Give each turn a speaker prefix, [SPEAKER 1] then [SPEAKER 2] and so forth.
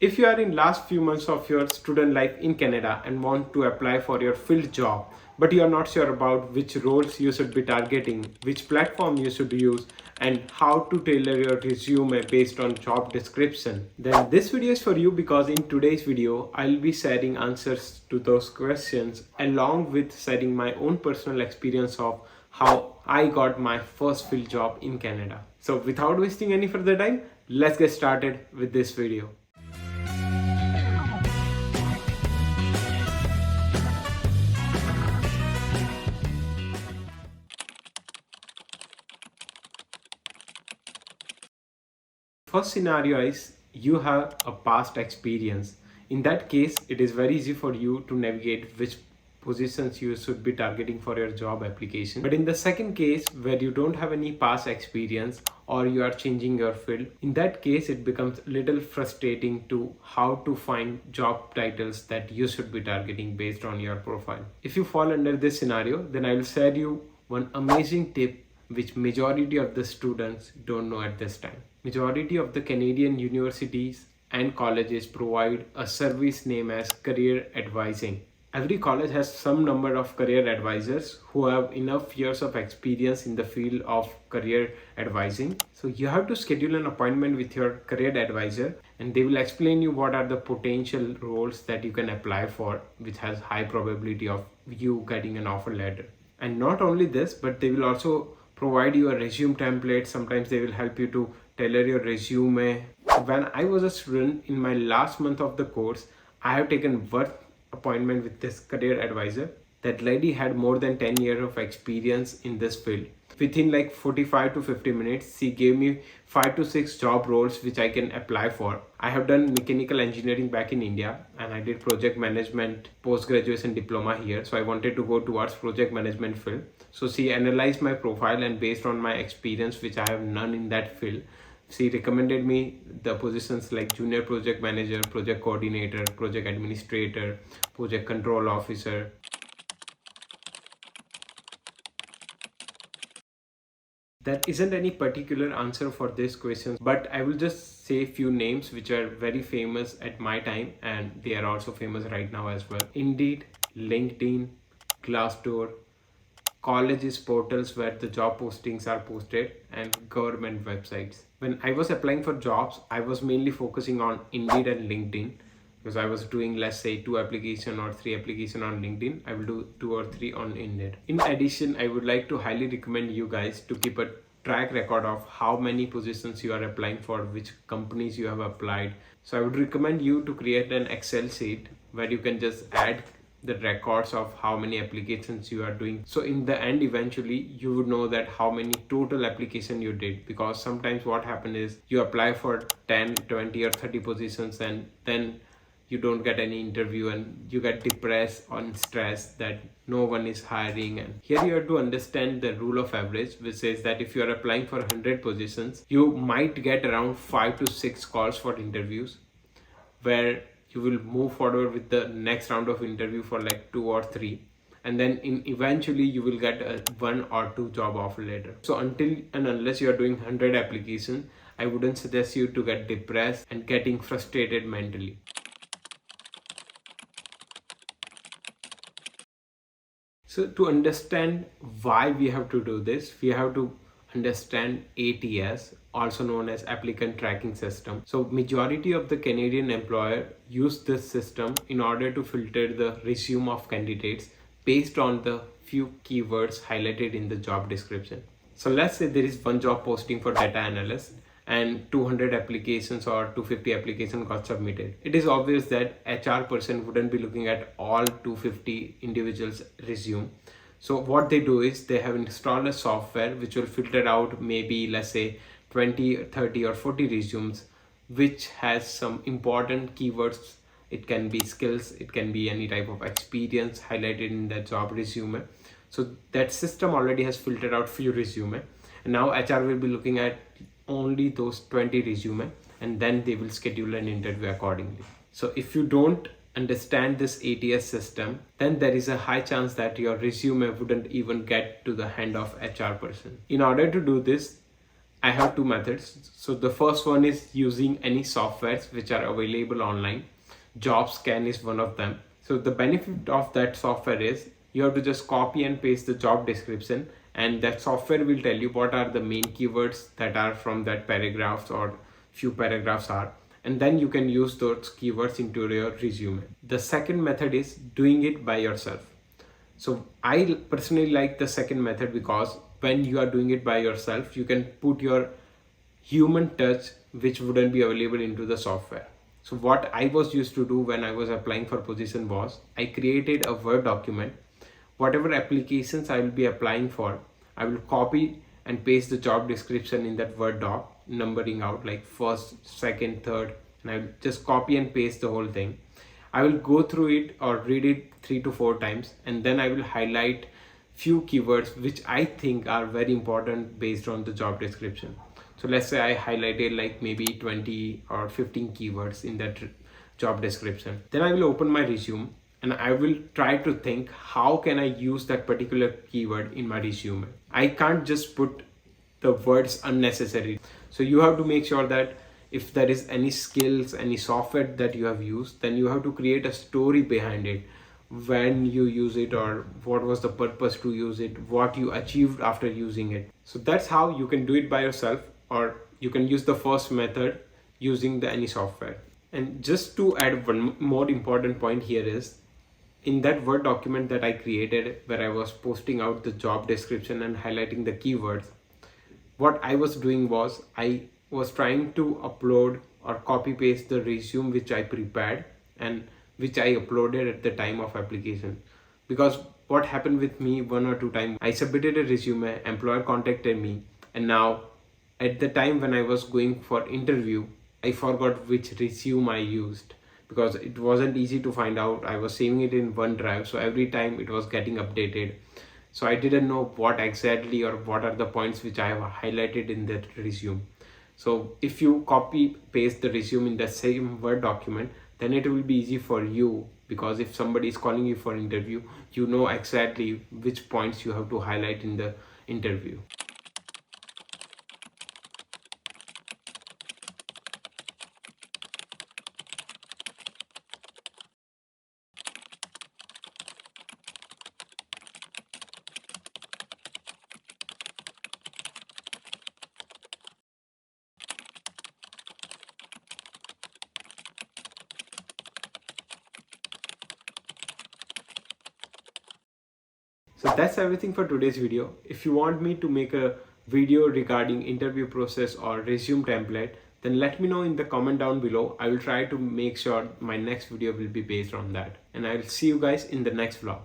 [SPEAKER 1] If you are in last few months of your student life in Canada and want to apply for your field job, but you are not sure about which roles you should be targeting, which platform you should use, and how to tailor your resume based on job description, then this video is for you because in today's video, I'll be sharing answers to those questions along with sharing my own personal experience of how I got my first field job in Canada. So without wasting any further time, let's get started with this video. First scenario is you have a past experience. In that case, it is very easy for you to navigate which positions you should be targeting for your job application. But in the second case, where you don't have any past experience or you are changing your field, in that case, it becomes a little frustrating to how to find job titles that you should be targeting based on your profile. If you fall under this scenario, then I will share you one amazing tip which majority of the students don't know at this time. Majority of the Canadian universities and colleges provide a service named as career advising. Every college has some number of career advisors who have enough years of experience in the field of career advising. So you have to schedule an appointment with your career advisor and they will explain you what are the potential roles that you can apply for, which has high probability of you getting an offer letter. And not only this, but they will also provide you a resume template. Sometimes they will help you to tailor your resume. When I was a student in my last month of the course, I have taken one appointment with this career advisor. That lady had more than 10 years of experience in this field. Within like 45 to 50 minutes, she gave me 5 to 6 job roles which I can apply for. I have done mechanical engineering back in India and I did project management post-graduation diploma here. So I wanted to go towards project management field. So she analyzed my profile and based on my experience, which I have none in that field, she recommended me the positions like junior project manager, project coordinator, project administrator, project control officer. There isn't any particular answer for this question, but I will just say a few names which are very famous at my time and they are also famous right now as well. Indeed, LinkedIn, Glassdoor, colleges portals where the job postings are posted, and government websites. When I was applying for jobs, I was mainly focusing on Indeed and LinkedIn because I was doing, let's say, 2 application or 3 application on LinkedIn. I will do 2 or 3 on Indeed. In addition, I would like to highly recommend you guys to keep a track record of how many positions you are applying for, which companies you have applied. So I would recommend you to create an Excel sheet where you can just add the records of how many applications you are doing. So in the end, eventually you would know that how many total application you did, because sometimes what happens is you apply for 10, 20 or 30 positions and then you don't get any interview and you get depressed or stressed that no one is hiring. And here you have to understand the rule of average, which says that if you are applying for 100 positions, you might get around 5 to 6 calls for interviews, where you will move forward with the next round of interview for like 2 or 3, and then eventually you will get a 1 or 2 job offer later. So until and unless you are doing 100 applications, I wouldn't suggest you to get depressed and getting frustrated mentally. So to understand why we have to do this, we have to understand ATS, also known as Applicant Tracking System. So majority of the Canadian employer use this system in order to filter the resume of candidates based on the few keywords highlighted in the job description. So let's say there is one job posting for data analyst and 200 applications or 250 applications got submitted. It is obvious that HR person wouldn't be looking at all 250 individuals' resume. So what they do is they have installed a software which will filter out maybe, let's say, 20, 30 or 40 resumes which has some important keywords. It can be skills, it can be any type of experience highlighted in the job resume. So that system already has filtered out few resume, and now HR will be looking at only those 20 resume and then they will schedule an interview accordingly. So if you don't understand this ATS system, then there is a high chance that your resume wouldn't even get to the hand of HR person. In order to do this, I have two methods. So the first one is using any softwares which are available online. JobScan is one of them. So the benefit of that software is you have to just copy and paste the job description, and that software will tell you what are the main keywords that are from that paragraphs or few paragraphs are, and then you can use those keywords into your resume. The second method is doing it by yourself. So I personally like the second method because when you are doing it by yourself, you can put your human touch which wouldn't be available into the software. So what I was used to do when I was applying for position was I created a Word document. Whatever applications I will be applying for, I will copy and paste the job description in that Word doc, numbering out like first, second, third, and I will just copy and paste the whole thing. I will go through it or read it 3 to 4 times, and then I will highlight few keywords which I think are very important based on the job description. So let's say I highlighted like maybe 20 or 15 keywords in that job description. Then I will open my resume and I will try to think how can I use that particular keyword in my resume. I can't just put the words unnecessary. So you have to make sure that if there is any skills, any software that you have used, then you have to create a story behind it, when you use it or what was the purpose to use it, what you achieved after using it. So that's how you can do it by yourself, or you can use the first method using the any software. And just to add one more important point here is, in that Word document that I created where I was posting out the job description and highlighting the keywords, what I was doing was I was trying to upload or copy paste the resume which I prepared and which I uploaded at the time of application. Because what happened with me 1 or 2 times, I submitted a resume, employer contacted me, and now at the time when I was going for interview, I forgot which resume I used because it wasn't easy to find out. I was saving it in OneDrive, so every time it was getting updated. So I didn't know what exactly or what are the points which I have highlighted in that resume. So if you copy paste the resume in the same Word document, then it will be easy for you, because if somebody is calling you for interview, you know exactly which points you have to highlight in the interview. So that's everything for today's video. If you want me to make a video regarding interview process or resume template, then let me know in the comment down below. I will try to make sure my next video will be based on that. And I will see you guys in the next vlog.